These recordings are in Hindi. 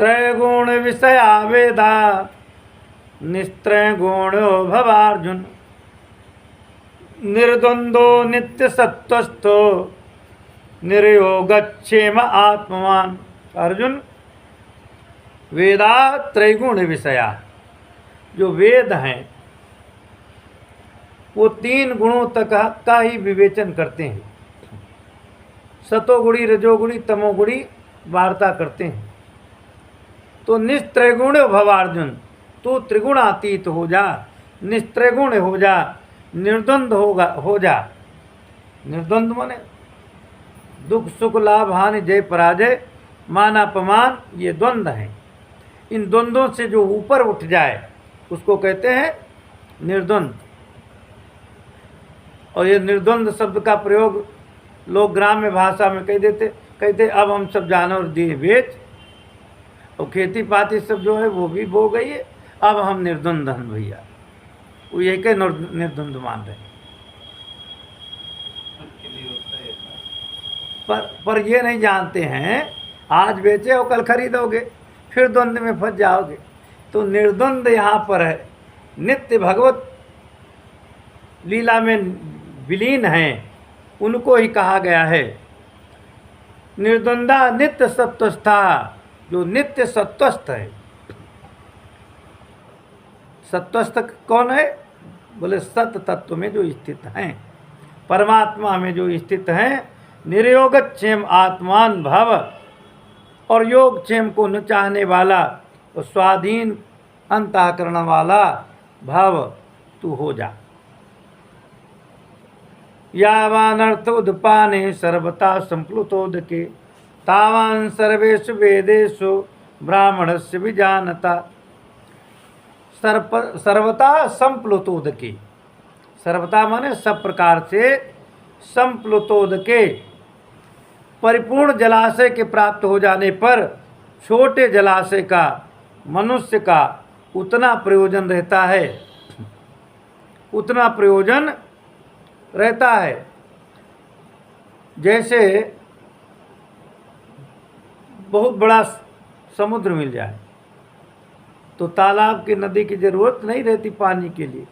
त्रैगुण विषया वेदा निस्त्रय गुणो भवार्जुन। निर्द्वंदो नित्य सत्वस्थो निर्योगक्षेम आत्मवान। अर्जुन, वेदा त्रैगुण विषया, जो वेद हैं वो 3 गुणों तक का ही विवेचन करते हैं। सतोगुणी, रजोगुणी, तमोगुणी वार्ता करते हैं। तो निस्त्रैगुण भवार्जुन, तू त्रिगुणातीत हो जा, निस्त्रैगुण हो जा, निर्द्वंद हो जा। निर्द्वंद माने दुख सुख, लाभ हानि, जय पराजय, मान अपमान, ये द्वंद हैं। इन द्वंद्वों से जो ऊपर उठ जाए उसको कहते हैं निर्द्वंद। और ये निर्द्वंद शब्द का प्रयोग लोग ग्राम्य भाषा में कहते अब हम सब जानवर दिए बेच, और खेती पाती सब जो है वो भी बो गई है, अब हम निर्द्वंद हैं भैया। वो यही के निर्द्वंद मान रहे हैं। पर ये नहीं जानते हैं आज बेचे और कल खरीदोगे, फिर द्वंद में फंस जाओगे। तो निर्द्वंद यहाँ पर है, नित्य भगवत लीला में विलीन हैं, उनको ही कहा गया है। निर्द्वंदा नित्य सत्वस्था, जो नित्य सत्वस्थ है। सत्वस्थ कौन है? बोले सत्य तत्व में जो स्थित हैं, परमात्मा में जो स्थित हैं। निर्योगक्षेम आत्मान भव, और योगक्षेम को न चाहने वाला और स्वाधीन अंतःकरण वाला भाव तू हो जा। यावान अर्थोदपाने सर्वथा संप्लुतोदके तावान सर्वेषु वेदेषु ब्राह्मणस्य विजानता। सर्वथा संप्लुतोदके, सर्वथा माने सब प्रकार से, संप्लुतोदके परिपूर्ण जलाशय के प्राप्त हो जाने पर छोटे जलाशय का मनुष्य का उतना प्रयोजन रहता है, उतना प्रयोजन रहता है। जैसे बहुत बड़ा समुद्र मिल जाए तो तालाब की, नदी की जरूरत नहीं रहती पानी के लिए।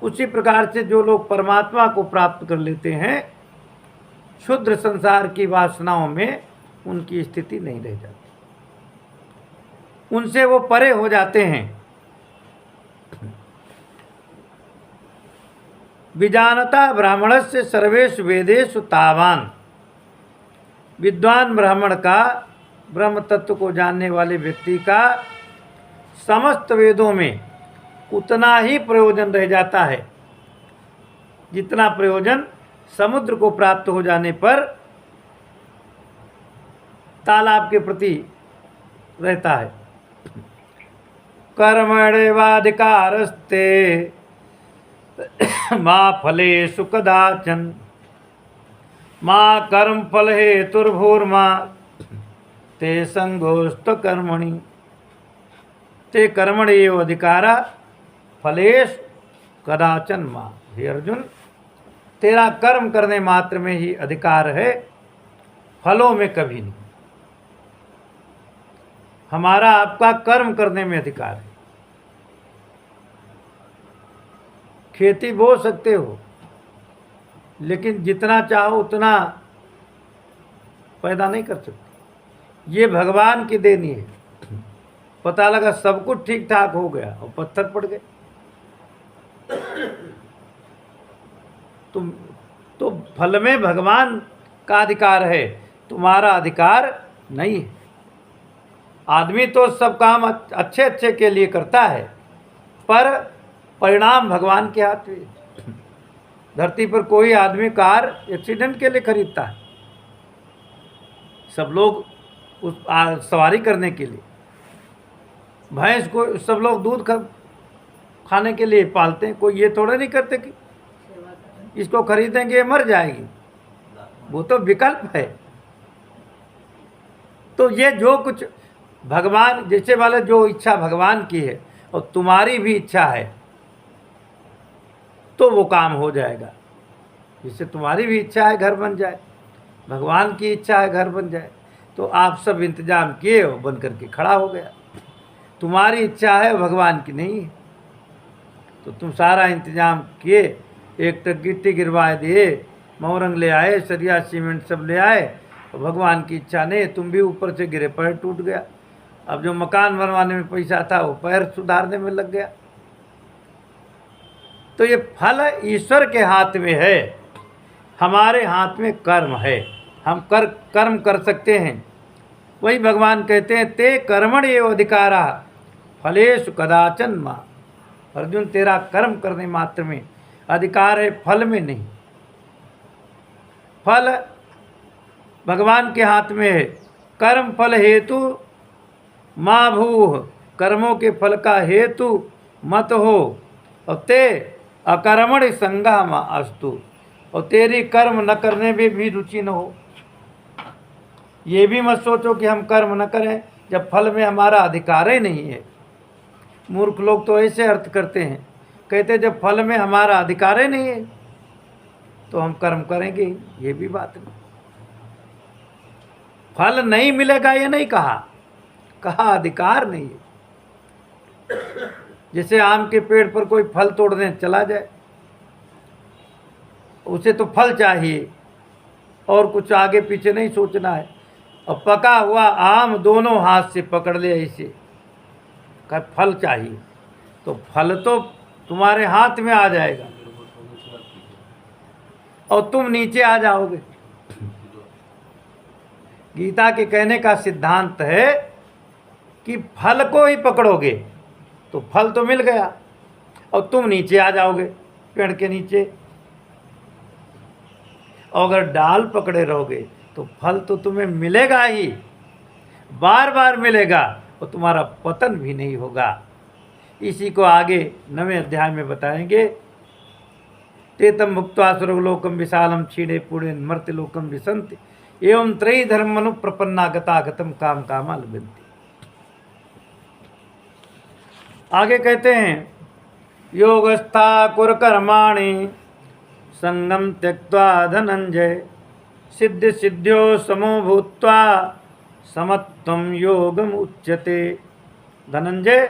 उसी प्रकार से जो लोग परमात्मा को प्राप्त कर लेते हैं, शुद्ध संसार की वासनाओं में उनकी स्थिति नहीं रह जाती, उनसे वो परे हो जाते हैं। विजानता ब्राह्मणस्य सर्वेषु वेदेषु तावान। विद्वान ब्राह्मण का, ब्रह्म तत्व को जानने वाले व्यक्ति का समस्त वेदों में उतना ही प्रयोजन रह जाता है जितना प्रयोजन समुद्र को प्राप्त हो जाने पर तालाब के प्रति रहता है। कर्मण्येवाधिकारस्ते मा फलेषु कदाचन मा कर्म फल हेतुर्भूर्मा ते संगोस्त कर्मणि ते कर्मण्येव अधिकारा फलेषु कदाचन मा। हे अर्जुन, तेरा कर्म करने मात्र में ही अधिकार है, फलों में कभी नहीं। हमारा आपका कर्म करने में अधिकार है। खेती बो सकते हो, लेकिन जितना चाहो उतना पैदा नहीं कर सकते। ये भगवान की देनी है। पता लगा सब कुछ ठीक ठाक हो गया और पत्थर पड़ गए, तो फल में भगवान का अधिकार है, तुम्हारा अधिकार नहीं है। आदमी तो सब काम अच्छे अच्छे के लिए करता है, पर परिणाम भगवान के हाथ में। धरती पर कोई आदमी कार एक्सीडेंट के लिए खरीदता है, सब लोग उस सवारी करने के लिए। भैंस को सब लोग दूध खाने के लिए पालते हैं, कोई ये थोड़ा नहीं करते कि इसको खरीदेंगे मर जाएगी, वो तो विकल्प है। तो ये जो कुछ भगवान जैसे वाले, जो इच्छा भगवान की है और तुम्हारी भी इच्छा है तो वो काम हो जाएगा। जैसे तुम्हारी भी इच्छा है घर बन जाए, भगवान की इच्छा है घर बन जाए। तो आप सब इंतजाम किए और बन करके खड़ा हो गया। तुम्हारी इच्छा है, भगवान की नहीं है। तो तुम सारा इंतजाम किए, एक ट्रक गिट्टी गिरवाए दिए, मोरंग ले आए, सरिया सीमेंट सब ले आए, और भगवान की इच्छा नहीं, तुम भी ऊपर से गिरे, पैर टूट गया। अब जो मकान बनवाने में पैसा था वो पैर सुधारने में लग गया। तो ये फल ईश्वर के हाथ में है, हमारे हाथ में कर्म है। हम कर्म कर सकते हैं। वही भगवान कहते हैं, ते कर्मण एव अधिकारा फलेषु कदाचन मां। अर्जुन, तेरा कर्म करने मात्र में अधिकार है, फल में नहीं। फल भगवान के हाथ में है। कर्म फल हेतु माँ भूः, कर्मों के फल का हेतु मत हो। और ते अकर्मण संगा माँ अस्तु, और तेरी कर्म न करने में भी रुचि न हो। ये भी मत सोचो कि हम कर्म न करें जब फल में हमारा अधिकार ही नहीं है। मूर्ख लोग तो ऐसे अर्थ करते हैं, कहते जब फल में हमारा अधिकार ही नहीं है तो हम कर्म करेंगे। ये भी बात नहीं। फल नहीं मिलेगा ये नहीं कहा, कहा अधिकार नहीं है। जैसे आम के पेड़ पर कोई फल तोड़ने चला जाए, उसे तो फल चाहिए और कुछ आगे पीछे नहीं सोचना है। और पका हुआ आम दोनों हाथ से पकड़ ले ऐसे, का फल चाहिए, तो फल तो तुम्हारे हाथ में आ जाएगा और तुम नीचे आ जाओगे। गीता के कहने का सिद्धांत है कि फल को ही पकड़ोगे तो फल तो मिल गया और तुम नीचे आ जाओगे पेड़ के नीचे। और अगर डाल पकड़े रहोगे तो फल तो तुम्हें मिलेगा ही, बार बार मिलेगा, और तुम्हारा पतन भी नहीं होगा। इसी को आगे 9वें अध्याय में बताएंगे। तेतम भुक्त्वा स्वर्गलोकम विशालम क्षीणे पुणे मर्त्यलोकम विसंति एवं त्रयी धर्म मनु प्रपन्ना गतागतम काम कामा लभन्ति। आगे कहते हैं, योगस्था कुर कर्माणि संगम त्यक्त्वा धनंजय सिद्धि सिद्ध्यो समो भूत्वा समत्वम योगम उच्यते। धनंजय,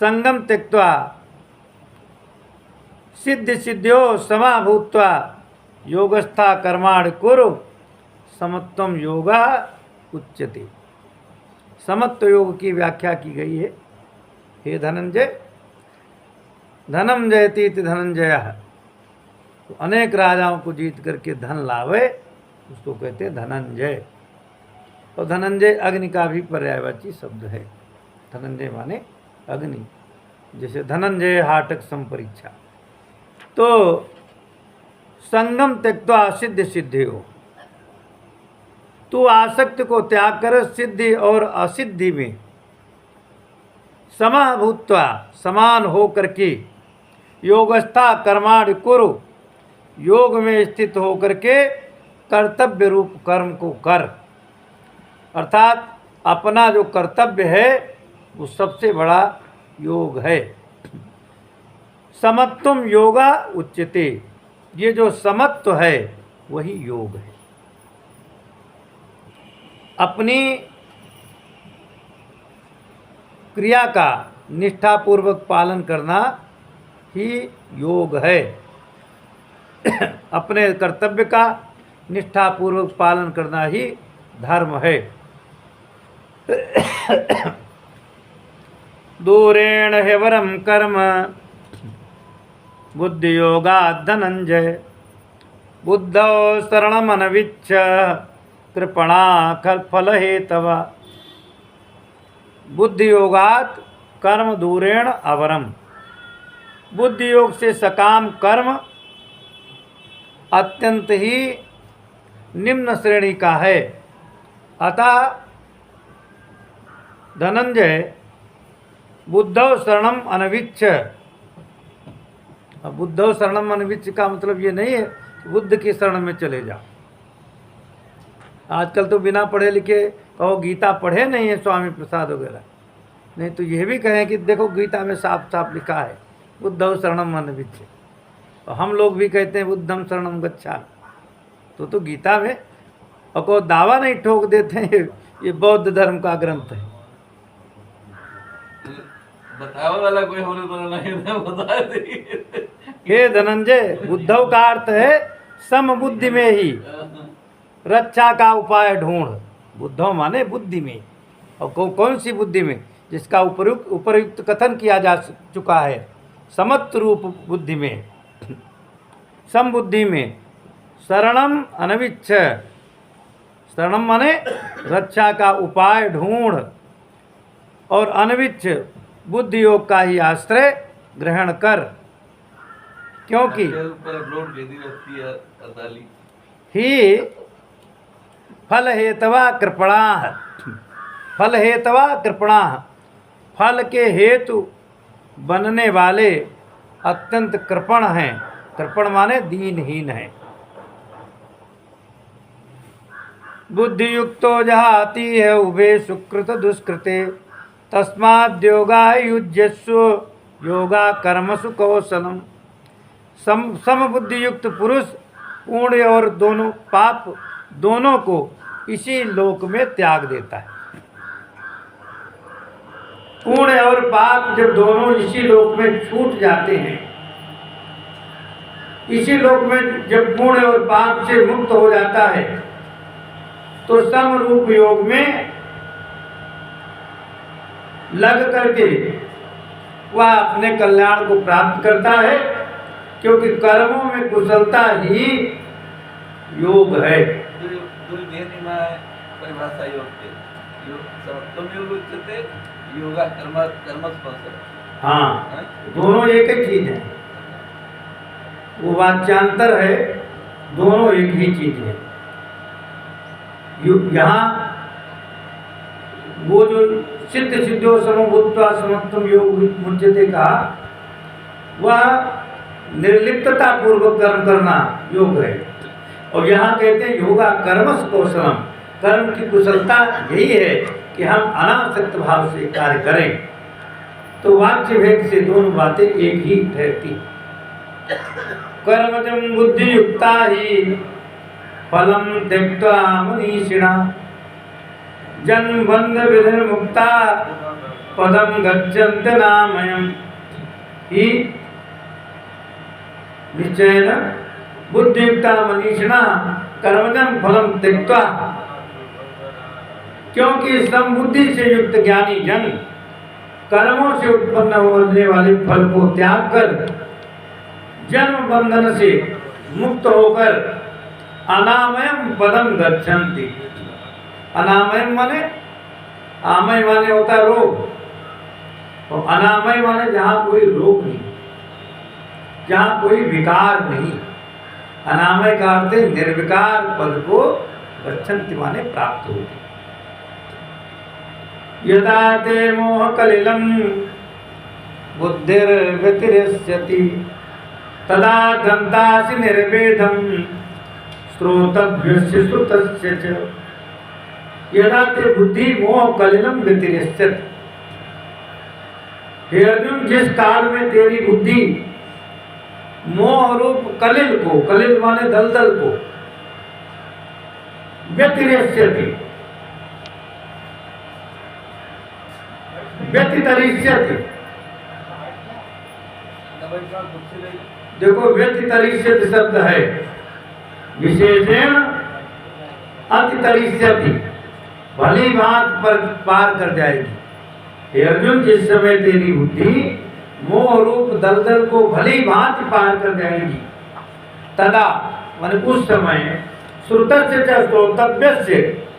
संगम त्यक्त्वा सिद्धि सिद्ध्यो समा भूत्वा योगस्था कर्माणि कुरु समत्वम योगा उच्यते। समत्व योग की व्याख्या की गई है। हे धनंजय, धनम जयति इति धनंजयः, तो अनेक राजाओं को जीत करके धन लावे उसको कहते हैं धनंजय। और धनंजय अग्नि का भी पर्यायवाची शब्द है। धनंजय माने अग्नि, जैसे धनंजय हाटक संपरीक्षा। तो संगम त्यक्त्वा सिद्धि सिद्धियो, तू आसक्ति को त्याग कर सिद्धि और असिद्धि में समा भूत्वा, समान हो करके, योगस्था कर्माणि कुरु, योग में स्थित होकर के कर्तव्य रूप कर्म को कर। अर्थात अपना जो कर्तव्य है वो सबसे बड़ा योग है। समत्वम योगा उच्यते, ये जो समत्व है वही योग है। अपनी क्रिया का निष्ठापूर्वक पालन करना ही योग है। अपने कर्तव्य का निष्ठापूर्वक पालन करना ही धर्म है। दूरेण ह्यवरम कर्म बुद्धि योगात् धनंजय बुद्धौ शरणमनविच्छ कृपणा फल हेतवा। बुद्धि योगात् कर्म दूरेण अवरम, बुद्धि योग से सकाम कर्म अत्यंत ही निम्न श्रेणी का है। अतः धनंजय बुद्धौ शरणम अनविच्छ। बुद्धौ शरणम अनविच्छ का मतलब ये नहीं है बुद्ध की शरण में चले जाओ। आजकल तो बिना पढ़े लिखे कहो गीता पढ़े नहीं है स्वामी प्रसाद वगैरह, नहीं तो यह भी कहें कि देखो गीता में साफ साफ लिखा है बुद्धौ शरणम अनविच्छ। और हम लोग भी कहते हैं बुद्धम शरणम गच्छामि, तो गीता में और को दावा नहीं ठोक देते हैं ये बौद्ध धर्म का ग्रंथ है। बताने वाला कोई होने तो नहीं है, बता दे। हे धनंजय, बुद्धव का अर्थ है समबुद्धि में ही रक्षा का उपाय ढूंढ। बुद्धव माने बुद्धि में, और कौन सी बुद्धि में? जिसका उपयुक्त कथन किया जा चुका है, समत्व रूप बुद्धि में, समबुद्धि में। शरणम अनविच्छ, शरणम माने रक्षा का उपाय ढूंढ, और अनविच्छ बुद्धि योग का ही आश्रय ग्रहण कर, क्योंकि ही फल हेतवा कृपणा, फल हेतवा कृपणा, फल के हेतु बनने वाले अत्यंत कृपण हैं। कृपण माने दीनहीन है। बुद्धि युक्तो जहाति है उभे सुकृत दुष्कृते, तस्माद् योगायुज्यस्व योगा कर्मसु कौशलम। समबुद्धि युक्त पुरुष पुण्य और दोनों पाप दोनों को इसी लोक में त्याग देता है। पुण्य और पाप जब दोनों इसी लोक में छूट जाते हैं, इसी लोक में जब पुण्य और पाप से मुक्त हो जाता है, तो समरूप योग में लग करके वह अपने कल्याण को प्राप्त करता है, क्योंकि कर्मों में कुशलता ही योग है। परिभाषा योग के योगा कर्म हाँ, दोनों एक ही चीज है, वो वाच्यांतर है, दोनों एक ही चीज है। यहाँ वो जो सिद्ध सिद्धो समभूत्वा समत्वम योग मुच्यते कहा, वह निर्लिप्तता पूर्वक कर्म करना योग है। और यहाँ कहते हैं योगा कर्मस कौशलम, कर्म की कुशलता यही है कि हम अनासक्त भाव से कार्य करें। तो वाच्य भेद से दोनों बातें एक ही ठहरती। कर्मजं बुद्धि युक्ता ही फलम त्यक्त्वा मनीषिणा, जन्म बंध विनिर्मुक्ता पदम गच्छन्ति नामयम्। ही निश्चयेन बुद्धियुक्ता मनीषिणा कर्मजं फलम त्यक्त्वा, क्योंकि समबुद्धि से युक्त ज्ञानी जन कर्मों से उत्पन्न होने वाले फल को त्याग कर जन्म बंधन से मुक्त होकर अनामयम पदम गच्छन्ति। अनामयम माने, आमय माने होता है रोग, और अनामय माने जहाँ कोई रोग नहीं, जहाँ कोई विकार नहीं। अनामय का अर्थ निर्विकार पद को गच्छन्ति माने प्राप्त होगी। यदा ते मोह कलिलम बुद्धिर्व्यतिरिष्यति, तदा गन्तासि निर्वेदम श्रोतव्यस्य श्रुतस्य च। यदा ते बुद्धि मोह कलिलम व्यतिरिष्यति, हे अर्जुन, जिस काल में तेरी बुद्धि मोह रूप कलिल को, कलिल माने दलदल को, व्यतिरिष्यति, व्यतिरिष्यति, देखो व्यतिरिष्यति शब्द है, विशेषण अतिरिष्यति, भली बात पर पार कर जाएगी। हे अर्जुन, जिस समय तेरी बुद्धि मोह रूप दलदल को भली भांति पार कर जाएगी, तदा माने उस समय श्रुतस्य च श्रोतव्यस्य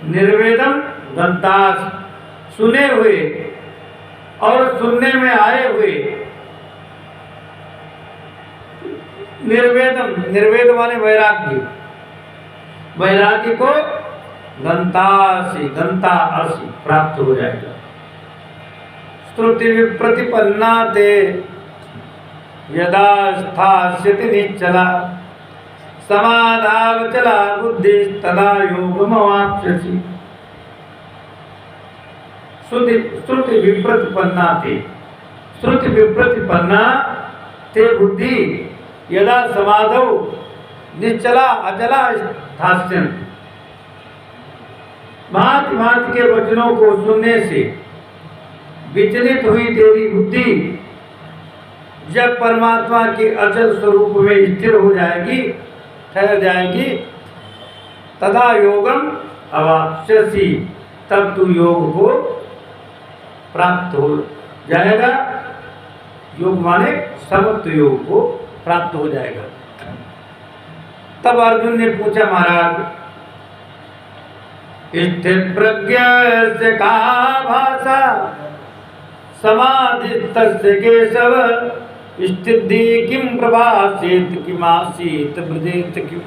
निर्वेदम गन्तास, सुने हुए और सुनने में आए हुए, निर्वेदम, निर्वेद माने वैराग्य, वैराग्य को गन्तासि, गन्ता असि प्राप्त हो जाएगा। स्तुति विप्रतिपन्ना ते यदा स्थास्यति निश्चला, समाधावचला बुद्धि तदा योगमवाप्स्यसि। श्रुति विप्रतिपन्ना ते, श्रुति विप्रतिपन्ना ते बुद्धि यदा समाधौ निश्चला अचला स्थास्यन्ति, भांति भांति के वचनों को सुनने से विचलित हुई तेरी बुद्धि जब परमात्मा के अचल स्वरूप में स्थिर हो जाएगी, ठहर जाएगी, तथा योगम अवाप्स्यसि, तब तू योग को प्राप्त हो जाएगा। योग माने समत्व योग को प्राप्त हो जाएगा। तब अर्जुन ने पूछा, महाराज स्थित प्रज्ञ से का भाषा समाधिस्तस्य केशव स्थिति किम प्रभासेत किमासीत ब्रजेत किम।